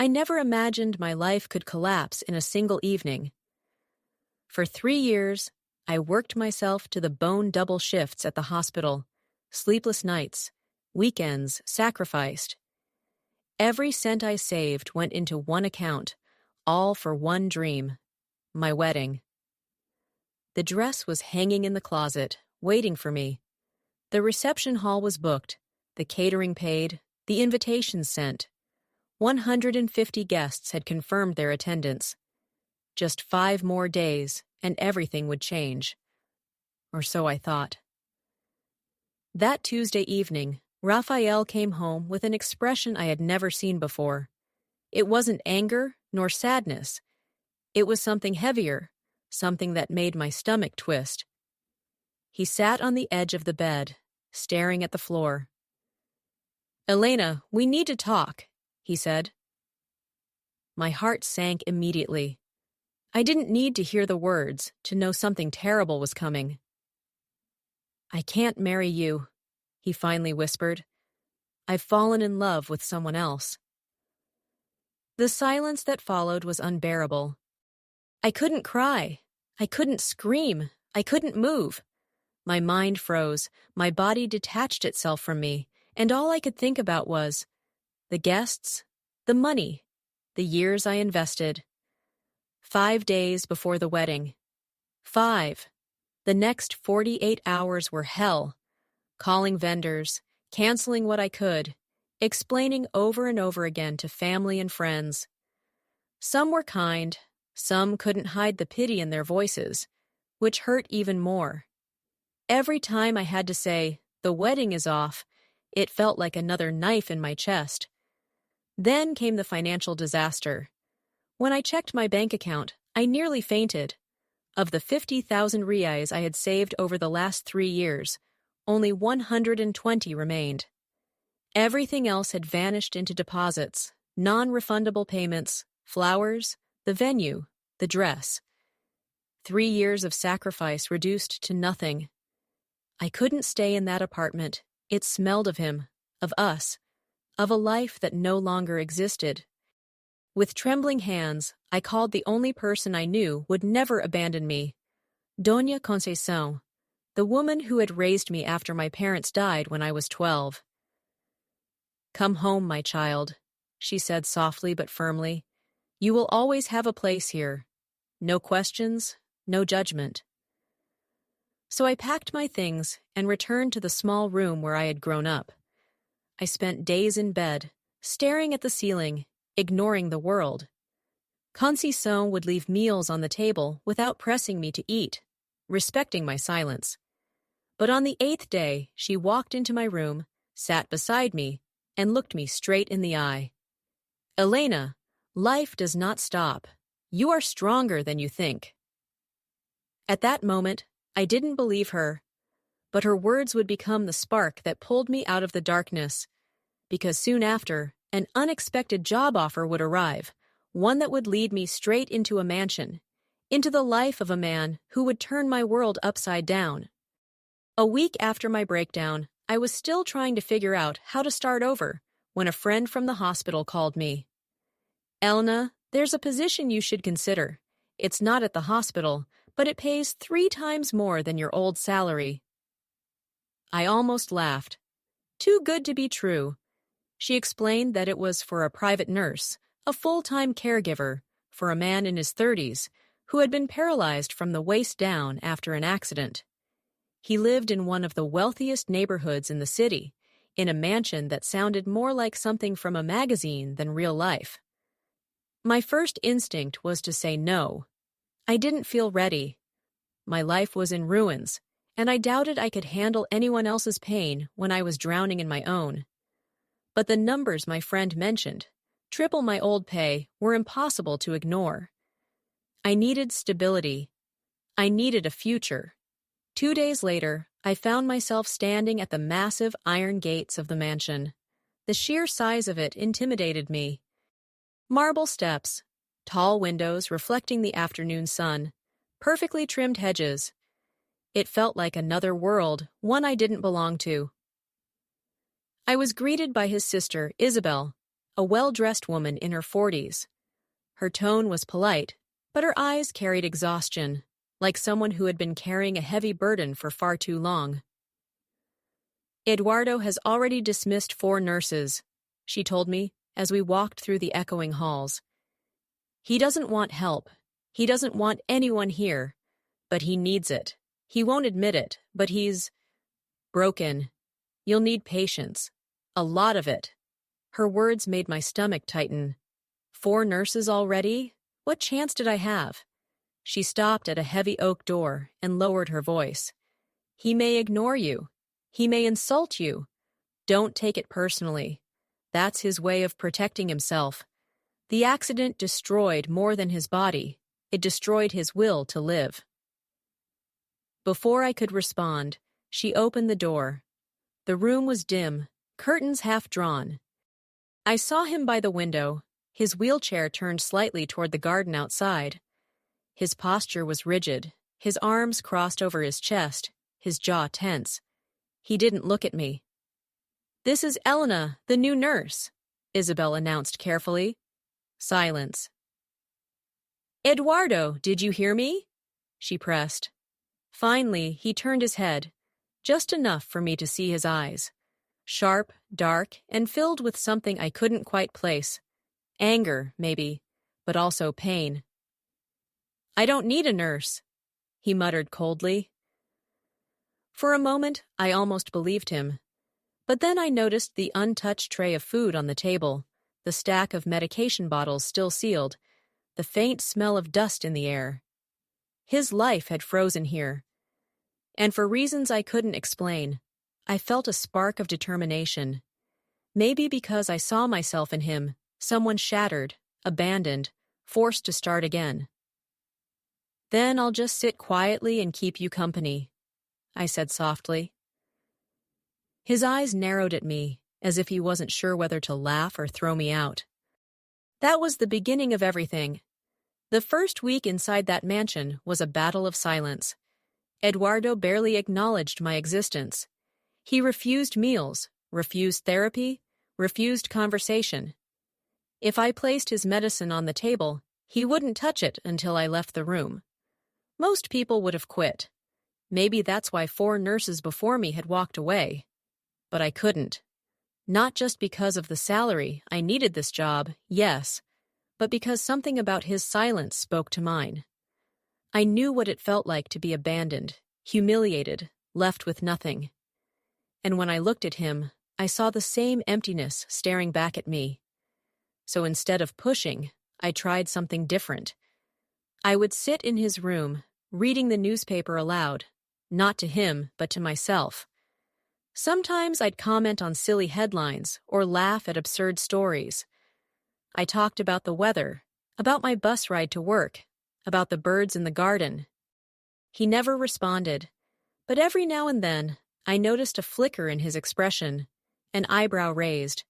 I never imagined my life could collapse in a single evening. For 3 years, I worked myself to the bone double shifts at the hospital, sleepless nights, weekends sacrificed. Every cent I saved went into one account, all for one dream, my wedding. The dress was hanging in the closet, waiting for me. The reception hall was booked, the catering paid, the invitations sent. 150 guests had confirmed their attendance. Just 5 more days, and everything would change. Or so I thought. That Tuesday evening, Raphael came home with an expression I had never seen before. It wasn't anger nor sadness. It was something heavier, something that made my stomach twist. He sat on the edge of the bed, staring at the floor. "Elena, we need to talk," he said. My heart sank immediately. I didn't need to hear the words to know something terrible was coming. "I can't marry you," he finally whispered. "I've fallen in love with someone else." The silence that followed was unbearable. I couldn't cry. I couldn't scream. I couldn't move. My mind froze, my body detached itself from me, and all I could think about was the guests, the money, the years I invested. 5 days before the wedding. 5. The next 48 hours were hell. Calling vendors, canceling what I could, explaining over and over again to family and friends. Some were kind, some couldn't hide the pity in their voices, which hurt even more. Every time I had to say, "The wedding is off," it felt like another knife in my chest. Then came the financial disaster. When I checked my bank account, I nearly fainted. Of the 50,000 reais I had saved over the last 3 years, only 120 remained. Everything else had vanished into deposits, non-refundable payments, flowers, the venue, the dress. 3 years of sacrifice reduced to nothing. I couldn't stay in that apartment. It smelled of him, of us, of a life that no longer existed. With trembling hands, I called the only person I knew would never abandon me, Dona Conceição, the woman who had raised me after my parents died when I was 12. "Come home, my child," she said softly but firmly. "You will always have a place here. No questions, no judgment." So I packed my things and returned to the small room where I had grown up. I spent days in bed, staring at the ceiling, ignoring the world. Conceição would leave meals on the table without pressing me to eat, respecting my silence. But on the 8th day, she walked into my room, sat beside me, and looked me straight in the eye. "Elena, life does not stop. You are stronger than you think." At that moment, I didn't believe her, but her words would become the spark that pulled me out of the darkness, because soon after, an unexpected job offer would arrive, one that would lead me straight into a mansion, into the life of a man who would turn my world upside down. A week after my breakdown, I was still trying to figure out how to start over when a friend from the hospital called me. "Elena, there's a position you should consider. It's not at the hospital, but it pays 3 times more than your old salary." I almost laughed. Too good to be true. She explained that it was for a private nurse, a full-time caregiver, for a man in his 30s who had been paralyzed from the waist down after an accident. He lived in one of the wealthiest neighborhoods in the city, in a mansion that sounded more like something from a magazine than real life. My first instinct was to say no. I didn't feel ready. My life was in ruins, and I doubted I could handle anyone else's pain when I was drowning in my own. But the numbers my friend mentioned, triple my old pay, were impossible to ignore. I needed stability. I needed a future. 2 days later, I found myself standing at the massive iron gates of the mansion. The sheer size of it intimidated me. Marble steps, tall windows reflecting the afternoon sun, perfectly trimmed hedges. It felt like another world, one I didn't belong to. I was greeted by his sister, Isabel, a well-dressed woman in her 40s. Her tone was polite, but her eyes carried exhaustion, like someone who had been carrying a heavy burden for far too long. "Eduardo has already dismissed 4 nurses," she told me as we walked through the echoing halls. "He doesn't want help. He doesn't want anyone here. But he needs it. He won't admit it, but he's broken. You'll need patience. A lot of it." Her words made my stomach tighten. 4 nurses already? What chance did I have? She stopped at a heavy oak door and lowered her voice. "He may ignore you. He may insult you. Don't take it personally. That's his way of protecting himself. The accident destroyed more than his body. It destroyed his will to live." Before I could respond, she opened the door. The room was dim, curtains half drawn. I saw him by the window, his wheelchair turned slightly toward the garden outside. His posture was rigid, his arms crossed over his chest, his jaw tense. He didn't look at me. "This is Elena, the new nurse," Isabel announced carefully. Silence. "Eduardo, did you hear me?" she pressed. Finally, he turned his head, just enough for me to see his eyes. Sharp, dark, and filled with something I couldn't quite place. Anger, maybe, but also pain. "I don't need a nurse," he muttered coldly. For a moment, I almost believed him. But then I noticed the untouched tray of food on the table, the stack of medication bottles still sealed, the faint smell of dust in the air. His life had frozen here. And for reasons I couldn't explain, I felt a spark of determination. Maybe because I saw myself in him, someone shattered, abandoned, forced to start again. "Then I'll just sit quietly and keep you company," I said softly. His eyes narrowed at me, as if he wasn't sure whether to laugh or throw me out. That was the beginning of everything. The first week inside that mansion was a battle of silence. Eduardo barely acknowledged my existence. He refused meals, refused therapy, refused conversation. If I placed his medicine on the table, he wouldn't touch it until I left the room. Most people would have quit. Maybe that's why 4 nurses before me had walked away. But I couldn't. Not just because of the salary, I needed this job, yes, but because something about his silence spoke to mine. I knew what it felt like to be abandoned, humiliated, left with nothing. And when I looked at him, I saw the same emptiness staring back at me. So instead of pushing, I tried something different. I would sit in his room, reading the newspaper aloud, not to him, but to myself. Sometimes I'd comment on silly headlines or laugh at absurd stories. I talked about the weather, about my bus ride to work, about the birds in the garden. He never responded, but every now and then I noticed a flicker in his expression, an eyebrow raised,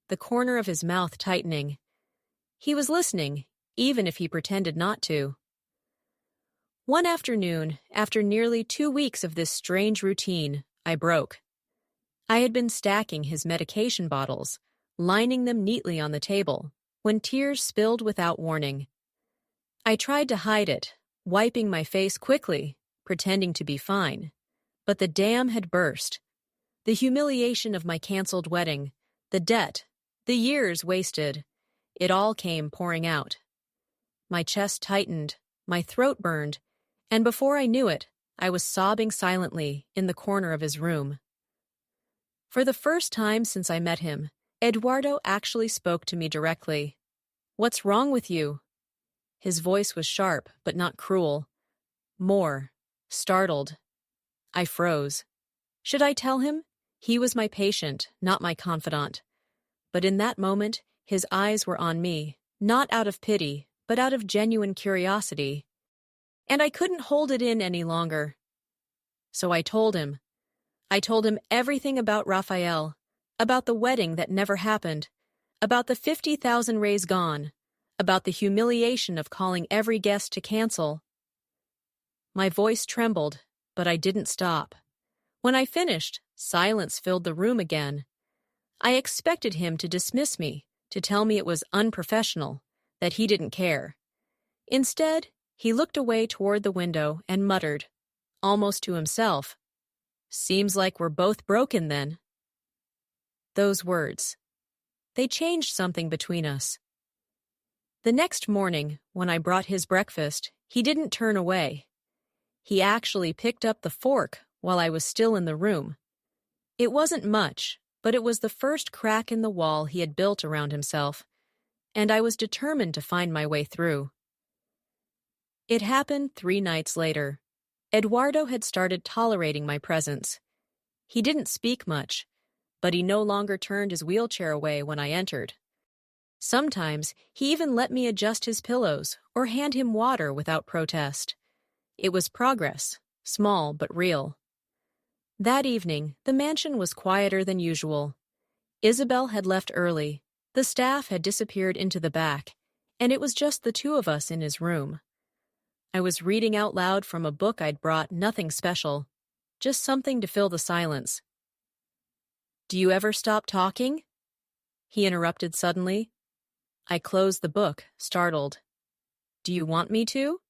the corner of his mouth tightening. He was listening, even if he pretended not to. One afternoon, after nearly 2 weeks of this strange routine, I broke. I had been stacking his medication bottles, lining them neatly on the table, when tears spilled without warning. I tried to hide it, wiping my face quickly, pretending to be fine. But the dam had burst. The humiliation of my canceled wedding, the debt, the years wasted, it all came pouring out. My chest tightened, my throat burned, and before I knew it, I was sobbing silently in the corner of his room. For the first time since I met him, Eduardo actually spoke to me directly. "What's wrong with you?" His voice was sharp, but not cruel. More, startled. I froze. Should I tell him? He was my patient, not my confidant. But in that moment, his eyes were on me, not out of pity, but out of genuine curiosity. And I couldn't hold it in any longer. So I told him. I told him everything about Raphael, about the wedding that never happened, about the 50,000 rays gone, about the humiliation of calling every guest to cancel. My voice trembled, but I didn't stop. When I finished, silence filled the room again. I expected him to dismiss me, to tell me it was unprofessional, that he didn't care. Instead, he looked away toward the window and muttered, almost to himself, "Seems like we're both broken then." Those words. They changed something between us. The next morning, when I brought his breakfast, he didn't turn away. He actually picked up the fork while I was still in the room. It wasn't much, but it was the first crack in the wall he had built around himself, and I was determined to find my way through. It happened 3 nights later. Eduardo had started tolerating my presence. He didn't speak much, but he no longer turned his wheelchair away when I entered. Sometimes he even let me adjust his pillows or hand him water without protest. It was progress, small but real. That evening, the mansion was quieter than usual. Isabel had left early, the staff had disappeared into the back, and it was just the two of us in his room. I was reading out loud from a book I'd brought, nothing special, just something to fill the silence. "Do you ever stop talking?" he interrupted suddenly. I closed the book, startled. "Do you want me to?"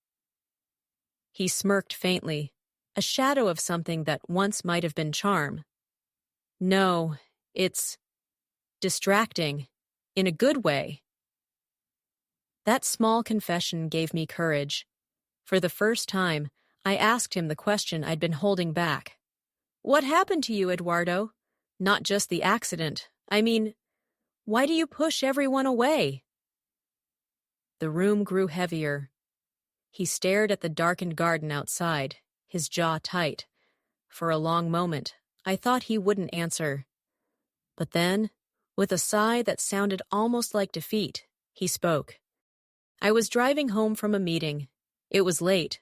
He smirked faintly, a shadow of something that once might have been charm. "No, it's distracting, in a good way." That small confession gave me courage. For the first time, I asked him the question I'd been holding back. "What happened to you, Eduardo? Not just the accident. I mean, why do you push everyone away?" The room grew heavier. He stared at the darkened garden outside, his jaw tight. For a long moment, I thought he wouldn't answer. But then, with a sigh that sounded almost like defeat, he spoke. "I was driving home from a meeting. It was late.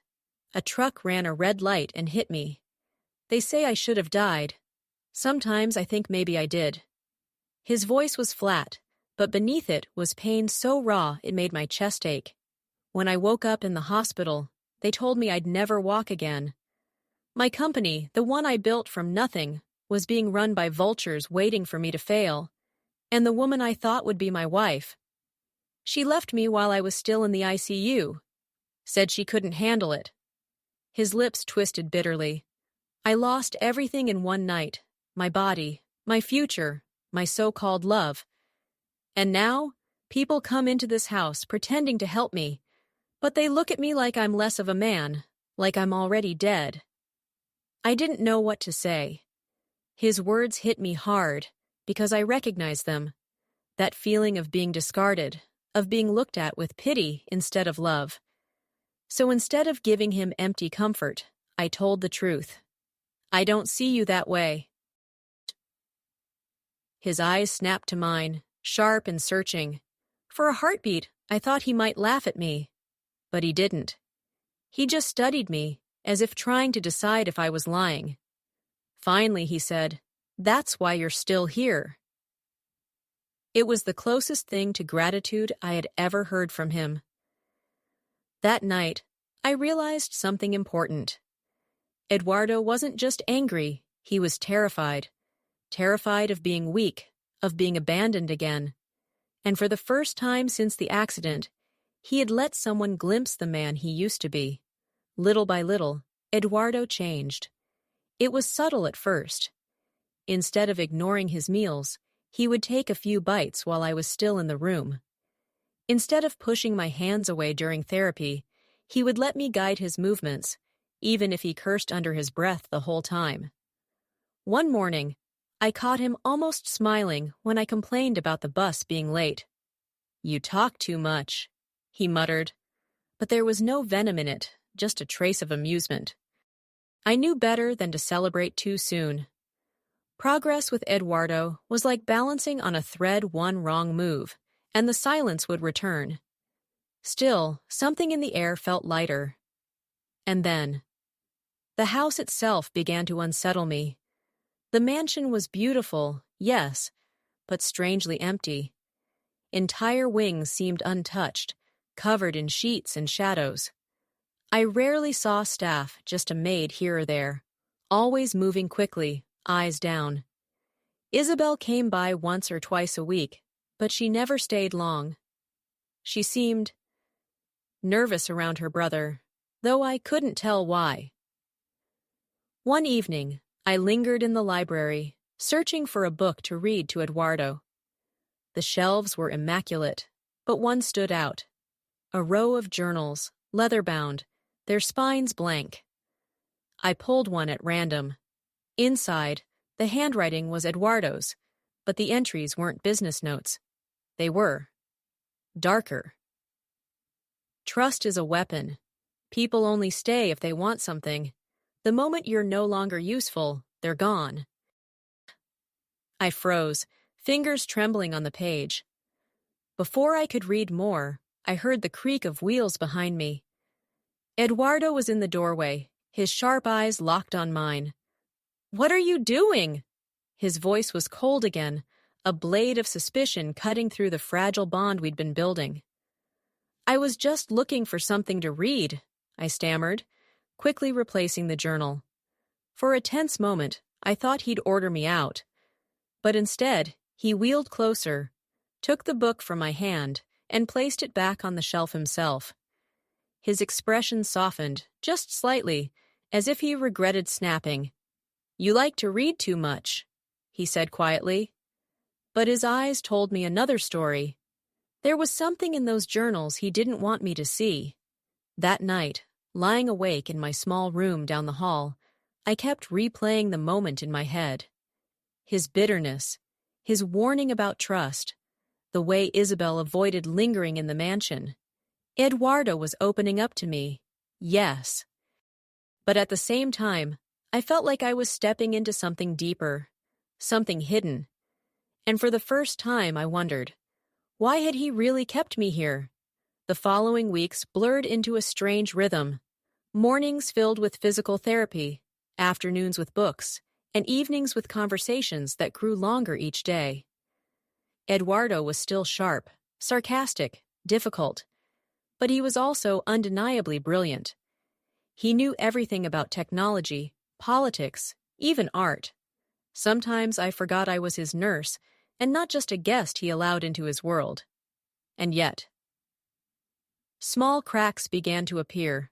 A truck ran a red light and hit me. They say I should have died. Sometimes I think maybe I did." His voice was flat, but beneath it was pain so raw it made my chest ache. When I woke up in the hospital, they told me I'd never walk again. My company, the one I built from nothing, was being run by vultures waiting for me to fail. And the woman I thought would be my wife. She left me while I was still in the ICU. Said she couldn't handle it. His lips twisted bitterly. I lost everything in one night. My body, my future, my so-called love. And now, people come into this house pretending to help me, but they look at me like I'm less of a man, like I'm already dead. I didn't know what to say. His words hit me hard, because I recognized them. That feeling of being discarded, of being looked at with pity instead of love. So instead of giving him empty comfort, I told the truth. "I don't see you that way." His eyes snapped to mine, sharp and searching. For a heartbeat, I thought he might laugh at me. But he didn't. He just studied me, as if trying to decide if I was lying. Finally, he said, "That's why you're still here." It was the closest thing to gratitude I had ever heard from him. That night, I realized something important. Eduardo wasn't just angry, he was terrified. Terrified of being weak, of being abandoned again. And for the first time since the accident, he had let someone glimpse the man he used to be. Little by little, Eduardo changed. It was subtle at first. Instead of ignoring his meals, he would take a few bites while I was still in the room. Instead of pushing my hands away during therapy, he would let me guide his movements, even if he cursed under his breath the whole time. One morning, I caught him almost smiling when I complained about the bus being late. "You talk too much," he muttered. But there was no venom in it, just a trace of amusement. I knew better than to celebrate too soon. Progress with Eduardo was like balancing on a thread one wrong move, and the silence would return. Still, something in the air felt lighter. And then, the house itself began to unsettle me. The mansion was beautiful, yes, but strangely empty. Entire wings seemed untouched, covered in sheets and shadows. I rarely saw staff, just a maid here or there, always moving quickly, eyes down. Isabel came by once or twice a week, But she never stayed long. She seemed nervous around her brother, though I couldn't tell why. One evening, I lingered in the library, searching for a book to read to Eduardo. The shelves were immaculate, but one stood out. A row of journals, leather-bound, their spines blank. I pulled one at random. Inside, the handwriting was Eduardo's, but the entries weren't business notes. They were darker. Trust is a weapon. People only stay if they want something. The moment you're no longer useful, they're gone. I froze, fingers trembling on the page. Before I could read more, I heard the creak of wheels behind me. Eduardo was in the doorway, his sharp eyes locked on mine. "What are you doing?" His voice was cold again, a blade of suspicion cutting through the fragile bond we'd been building. "I was just looking for something to read," I stammered, quickly replacing the journal. For a tense moment, I thought he'd order me out. But instead, he wheeled closer, took the book from my hand, and placed it back on the shelf himself. His expression softened, just slightly, as if he regretted snapping. "You like to read too much," he said quietly. But his eyes told me another story. There was something in those journals he didn't want me to see. That night, lying awake in my small room down the hall, I kept replaying the moment in my head. His bitterness, his warning about trust, the way Isabel avoided lingering in the mansion. Eduardo was opening up to me, yes. But at the same time, I felt like I was stepping into something deeper, something hidden. And for the first time, I wondered, why had he really kept me here? The following weeks blurred into a strange rhythm. Mornings filled with physical therapy, afternoons with books, and evenings with conversations that grew longer each day. Eduardo was still sharp, sarcastic, difficult, but he was also undeniably brilliant. He knew everything about technology, politics, even art. Sometimes I forgot I was his nurse, and not just a guest he allowed into his world. And yet, small cracks began to appear.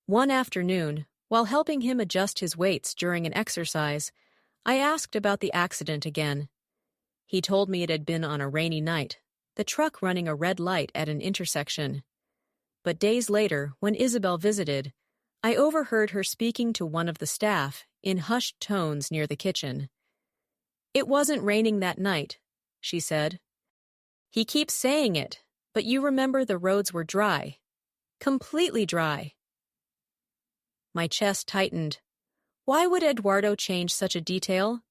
One afternoon, while helping him adjust his weights during an exercise, I asked about the accident again. He told me it had been on a rainy night, the truck running a red light at an intersection. But days later, when Isabel visited, I overheard her speaking to one of the staff in hushed tones near the kitchen. "It wasn't raining that night," she said. "He keeps saying it, but you remember the roads were dry. Completely dry." My chest tightened. Why would Eduardo change such a detail?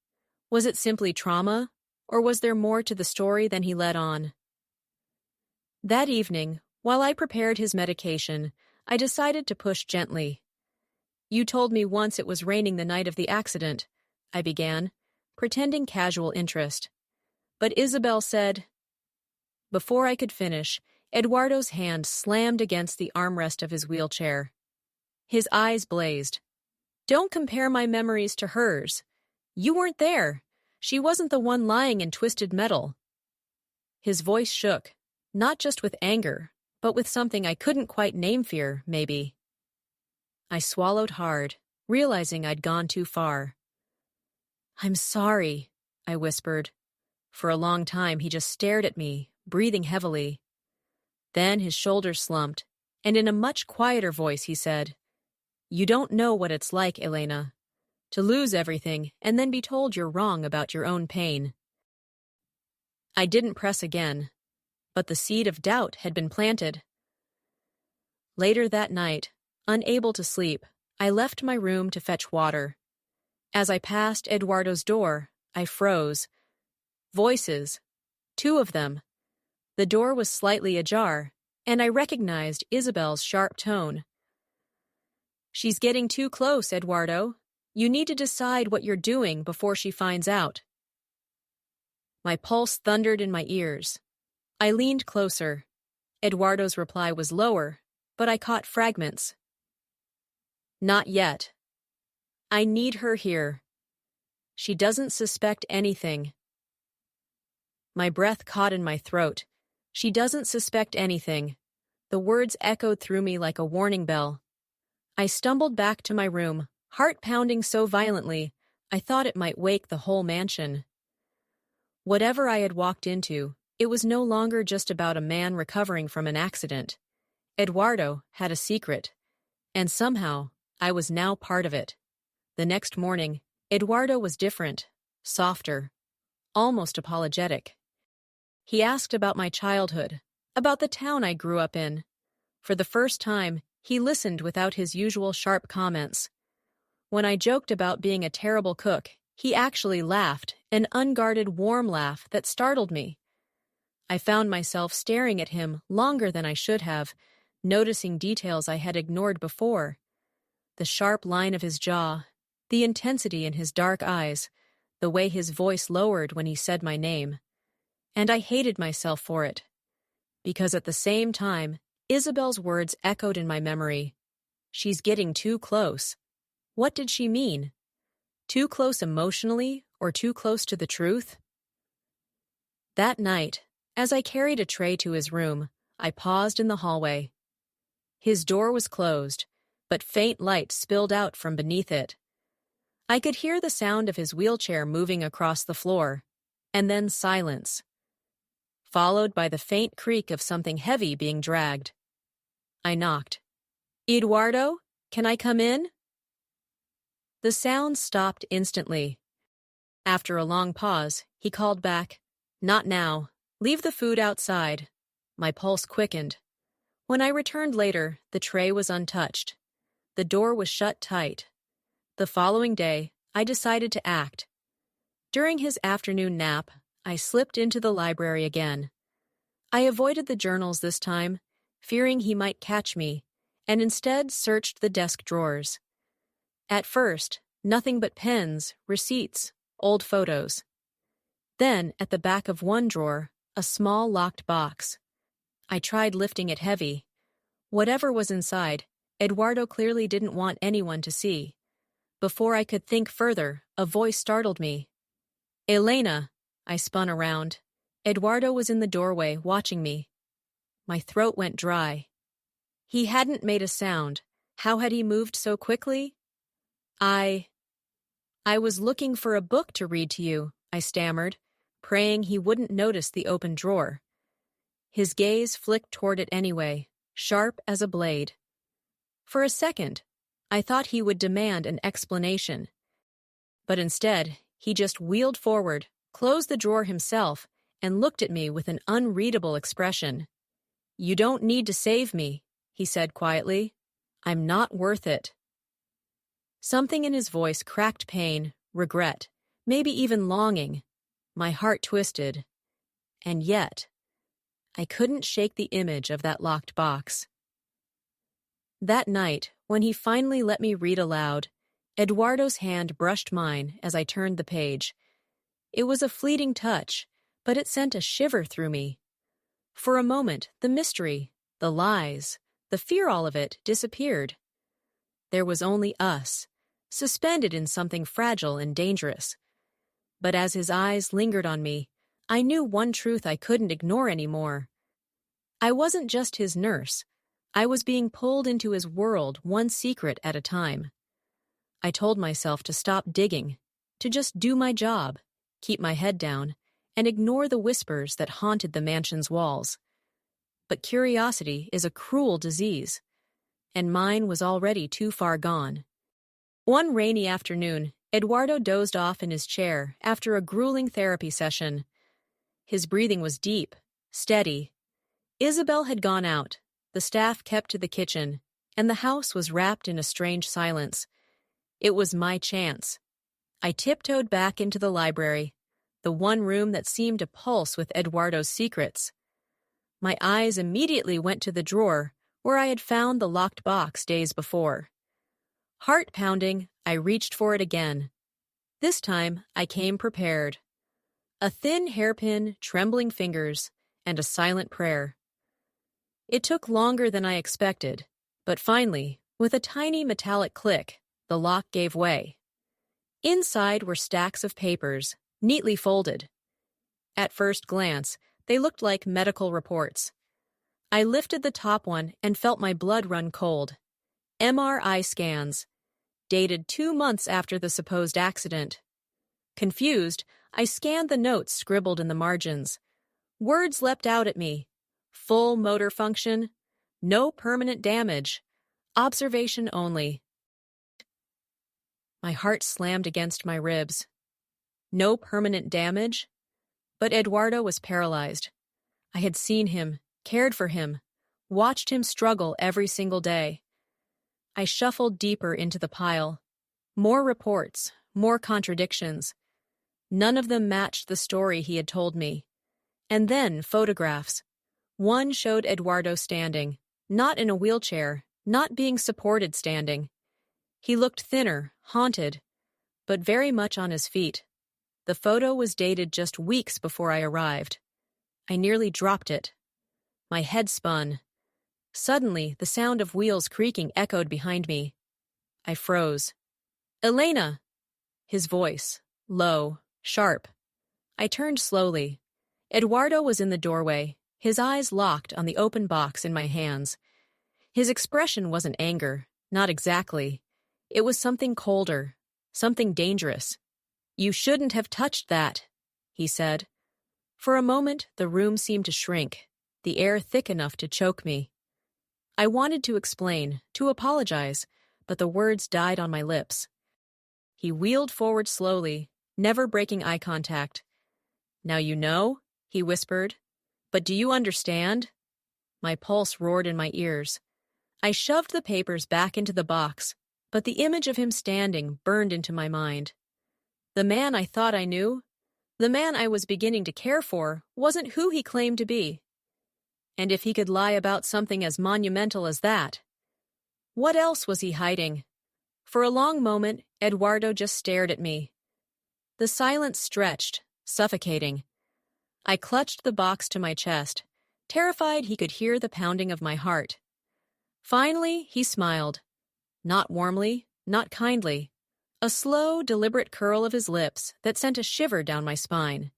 Was it simply trauma, or was there more to the story than he let on? That evening, while I prepared his medication, I decided to push gently. "You told me once it was raining the night of the accident," I began, pretending casual interest. But Isabel said... Before I could finish, Eduardo's hand slammed against the armrest of his wheelchair. His eyes blazed. "Don't compare my memories to hers. You weren't there. She wasn't the one lying in twisted metal." His voice shook, not just with anger, but with something I couldn't quite name, fear, maybe. I swallowed hard, realizing I'd gone too far. "I'm sorry," I whispered. For a long time he just stared at me, breathing heavily. Then his shoulders slumped, and in a much quieter voice he said, "You don't know what it's like, Elena, to lose everything and then be told you're wrong about your own pain." I didn't press again, but the seed of doubt had been planted. Later that night, unable to sleep, I left my room to fetch water. As I passed Eduardo's door, I froze. Voices. 2 of them. The door was slightly ajar, and I recognized Isabel's sharp tone. "She's getting too close, Eduardo. You need to decide what you're doing before she finds out." My pulse thundered in my ears. I leaned closer. Eduardo's reply was lower, but I caught fragments. "Not yet. I need her here. She doesn't suspect anything." My breath caught in my throat. She doesn't suspect anything. The words echoed through me like a warning bell. I stumbled back to my room, heart pounding so violently, I thought it might wake the whole mansion. Whatever I had walked into, it was no longer just about a man recovering from an accident. Eduardo had a secret, and somehow I was now part of it. The next morning, Eduardo was different, softer, almost apologetic. He asked about my childhood, about the town I grew up in. For the first time, he listened without his usual sharp comments. When I joked about being a terrible cook, he actually laughed, an unguarded, warm laugh that startled me. I found myself staring at him longer than I should have, noticing details I had ignored before. The sharp line of his jaw, the intensity in his dark eyes, the way his voice lowered when he said my name. And I hated myself for it. Because at the same time, Isabel's words echoed in my memory. She's getting too close. What did she mean? Too close emotionally, or too close to the truth? That night, as I carried a tray to his room, I paused in the hallway. His door was closed, but faint light spilled out from beneath it. I could hear the sound of his wheelchair moving across the floor, and then silence, followed by the faint creak of something heavy being dragged. I knocked. "Eduardo, can I come in?" The sound stopped instantly. After a long pause, he called back, "Not now. Leave the food outside." My pulse quickened. When I returned later, the tray was untouched. The door was shut tight. The following day, I decided to act. During his afternoon nap, I slipped into the library again. I avoided the journals this time, fearing he might catch me, and instead searched the desk drawers. At first, nothing but pens, receipts, old photos. Then, at the back of one drawer, a small locked box. I tried lifting it heavy. Whatever was inside, Eduardo clearly didn't want anyone to see. Before I could think further, a voice startled me. "Elena!" I spun around. Eduardo was in the doorway, watching me. My throat went dry. He hadn't made a sound. How had he moved so quickly? I was looking for a book to read to you, I stammered, praying he wouldn't notice the open drawer. His gaze flicked toward it anyway, sharp as a blade. For a second, I thought he would demand an explanation. But instead, he just wheeled forward, closed the drawer himself, and looked at me with an unreadable expression. "You don't need to save me," he said quietly. "I'm not worth it." Something in his voice cracked pain, regret, maybe even longing. My heart twisted. And yet, I couldn't shake the image of that locked box. That night, when he finally let me read aloud, Eduardo's hand brushed mine as I turned the page. It was a fleeting touch, but it sent a shiver through me. For a moment, the mystery, the lies, the fear, all of it disappeared. There was only us, suspended in something fragile and dangerous. But as his eyes lingered on me, I knew one truth I couldn't ignore anymore. I wasn't just his nurse. I was being pulled into his world, one secret at a time. I told myself to stop digging, to just do my job, keep my head down, and ignore the whispers that haunted the mansion's walls. But curiosity is a cruel disease, and mine was already too far gone. One rainy afternoon, Eduardo dozed off in his chair after a grueling therapy session. His breathing was deep, steady. Isabel had gone out, the staff kept to the kitchen, and the house was wrapped in a strange silence. It was my chance. I tiptoed back into the library, the one room that seemed to pulse with Eduardo's secrets. My eyes immediately went to the drawer where I had found the locked box days before. Heart pounding, I reached for it again. This time, I came prepared. A thin hairpin, trembling fingers, and a silent prayer. It took longer than I expected, but finally, with a tiny metallic click, the lock gave way. Inside were stacks of papers, neatly folded. At first glance, they looked like medical reports. I lifted the top one and felt my blood run cold. MRI scans, dated 2 months after the supposed accident. Confused, I scanned the notes scribbled in the margins. Words leapt out at me. Full motor function, no permanent damage, observation only. My heart slammed against my ribs. No permanent damage? But Eduardo was paralyzed. I had seen him, cared for him, watched him struggle every single day. I shuffled deeper into the pile. More reports, more contradictions. None of them matched the story he had told me. And then photographs. One showed Eduardo standing, not in a wheelchair, not being supported standing. He looked thinner, haunted, but very much on his feet. The photo was dated just weeks before I arrived. I nearly dropped it. My head spun. Suddenly, the sound of wheels creaking echoed behind me. I froze. "Elena!" His voice, low, sharp. I turned slowly. Eduardo was in the doorway, his eyes locked on the open box in my hands. His expression wasn't anger, not exactly. It was something colder, something dangerous. "You shouldn't have touched that," he said. For a moment, the room seemed to shrink, the air thick enough to choke me. I wanted to explain, to apologize, but the words died on my lips. He wheeled forward slowly, never breaking eye contact. "Now you know," he whispered. "But do you understand?" My pulse roared in my ears. I shoved the papers back into the box, but the image of him standing burned into my mind. The man I thought I knew, the man I was beginning to care for, wasn't who he claimed to be. And if he could lie about something as monumental as that, what else was he hiding? For a long moment, Eduardo just stared at me. The silence stretched, suffocating. I clutched the box to my chest, terrified he could hear the pounding of my heart. Finally, he smiled. Not warmly, not kindly. A slow, deliberate curl of his lips that sent a shiver down my spine.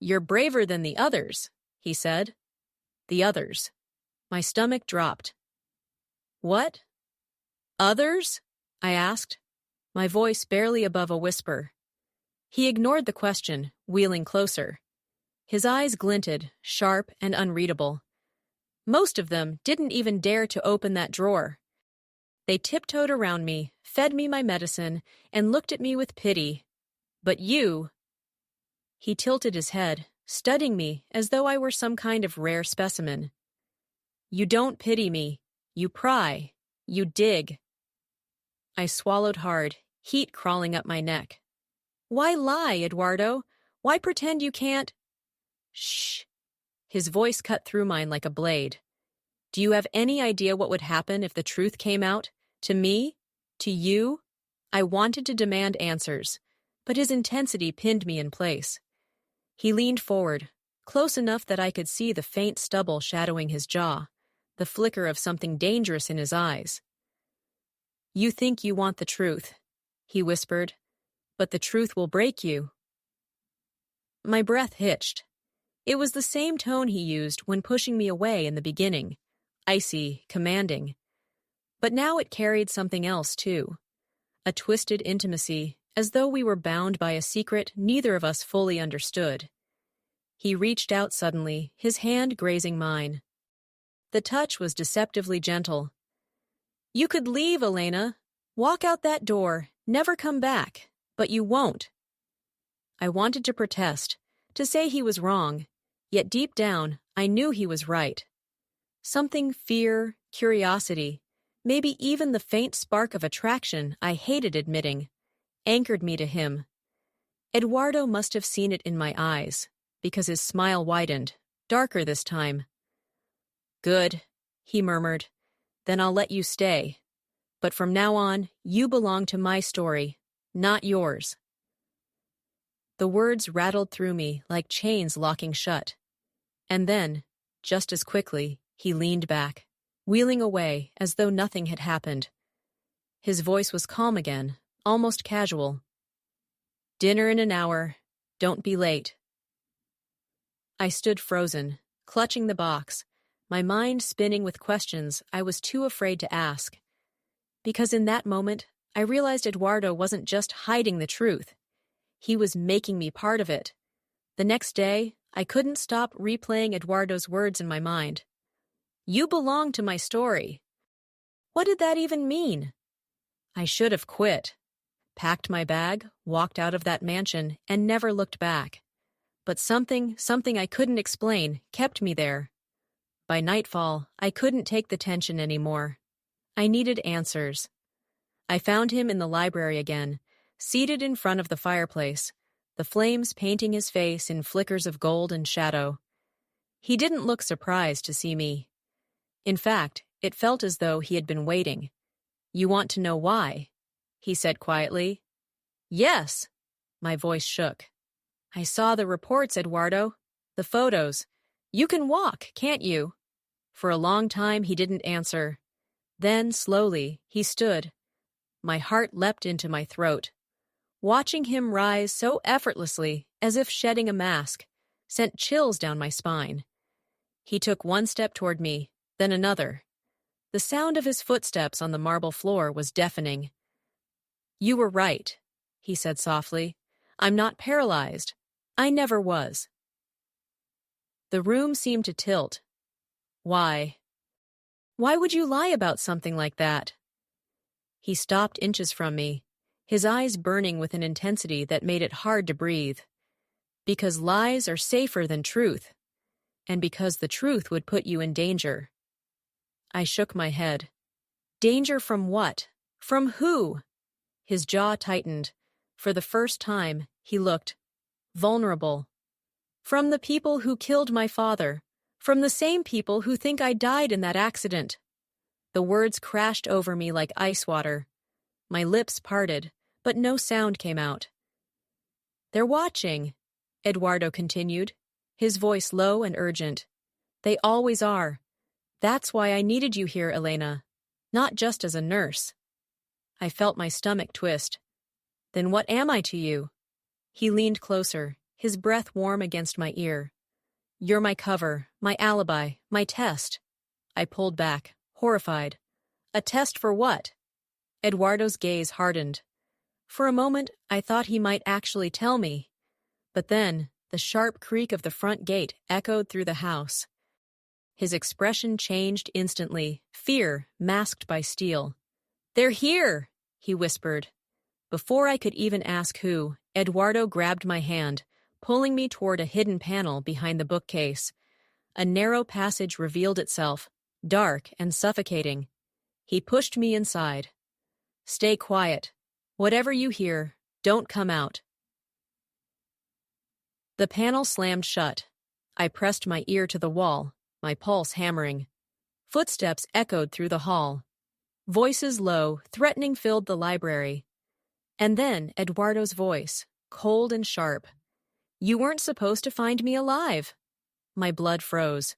"You're braver than the others," he said. The others. My stomach dropped. "What? Others?" I asked, my voice barely above a whisper. He ignored the question, wheeling closer. His eyes glinted, sharp and unreadable. Most of them didn't even dare to open that drawer. They tiptoed around me, fed me my medicine, and looked at me with pity. But you... He tilted his head, studying me as though I were some kind of rare specimen. "You don't pity me. You pry. You dig." I swallowed hard, heat crawling up my neck. "Why lie, Eduardo? Why pretend you can't—" "Shh." His voice cut through mine like a blade. "Do you have any idea what would happen if the truth came out? To me? To you?" I wanted to demand answers, but his intensity pinned me in place. He leaned forward, close enough that I could see the faint stubble shadowing his jaw, the flicker of something dangerous in his eyes. "You think you want the truth," he whispered, "but the truth will break you." My breath hitched. It was the same tone he used when pushing me away in the beginning, icy, commanding. But now it carried something else, too. A twisted intimacy, as though we were bound by a secret neither of us fully understood. He reached out suddenly, his hand grazing mine. The touch was deceptively gentle. "You could leave, Elena. Walk out that door, never come back, but you won't." I wanted to protest, to say he was wrong, yet deep down, I knew he was right. Something fear, curiosity, maybe even the faint spark of attraction I hated admitting, anchored me to him. Eduardo must have seen it in my eyes, because his smile widened, darker this time. "Good," he murmured. "Then I'll let you stay. But from now on, you belong to my story, not yours." The words rattled through me like chains locking shut. And then, just as quickly, he leaned back, wheeling away as though nothing had happened. His voice was calm again, almost casual. "Dinner in an hour. Don't be late." I stood frozen, clutching the box, my mind spinning with questions I was too afraid to ask. Because in that moment, I realized Eduardo wasn't just hiding the truth. He was making me part of it. The next day, I couldn't stop replaying Eduardo's words in my mind. You belong to my story. What did that even mean? I should have quit. Packed my bag, walked out of that mansion, and never looked back. But something I couldn't explain, kept me there. By nightfall, I couldn't take the tension anymore. I needed answers. I found him in the library again, seated in front of the fireplace, the flames painting his face in flickers of gold and shadow. He didn't look surprised to see me. In fact, it felt as though he had been waiting. You want to know why? He said quietly. Yes. My voice shook. I saw the reports, Eduardo. The photos. You can walk, can't you? For a long time, he didn't answer. Then, slowly, he stood. My heart leapt into my throat. Watching him rise so effortlessly, as if shedding a mask, sent chills down my spine. He took one step toward me, then another. The sound of his footsteps on the marble floor was deafening. You were right, he said softly. I'm not paralyzed. I never was. The room seemed to tilt. Why? Why would you lie about something like that? He stopped inches from me, his eyes burning with an intensity that made it hard to breathe. Because lies are safer than truth, and because the truth would put you in danger. I shook my head. Danger from what? From who? His jaw tightened. For the first time, he looked vulnerable. From the people who killed my father. From the same people who think I died in that accident. The words crashed over me like ice water. My lips parted, but no sound came out. They're watching, Eduardo continued, his voice low and urgent. They always are. That's why I needed you here, Elena. Not just as a nurse. I felt my stomach twist. Then what am I to you? He leaned closer, his breath warm against my ear. You're my cover, my alibi, my test. I pulled back, horrified. A test for what? Eduardo's gaze hardened. For a moment, I thought he might actually tell me. But then, the sharp creak of the front gate echoed through the house. His expression changed instantly, fear masked by steel. They're here, he whispered. Before I could even ask who, Eduardo grabbed my hand, pulling me toward a hidden panel behind the bookcase. A narrow passage revealed itself, dark and suffocating. He pushed me inside. Stay quiet. Whatever you hear, don't come out. The panel slammed shut. I pressed my ear to the wall, my pulse hammering. Footsteps echoed through the hall. Voices low, threatening filled the library. And then Eduardo's voice, cold and sharp. You weren't supposed to find me alive. My blood froze.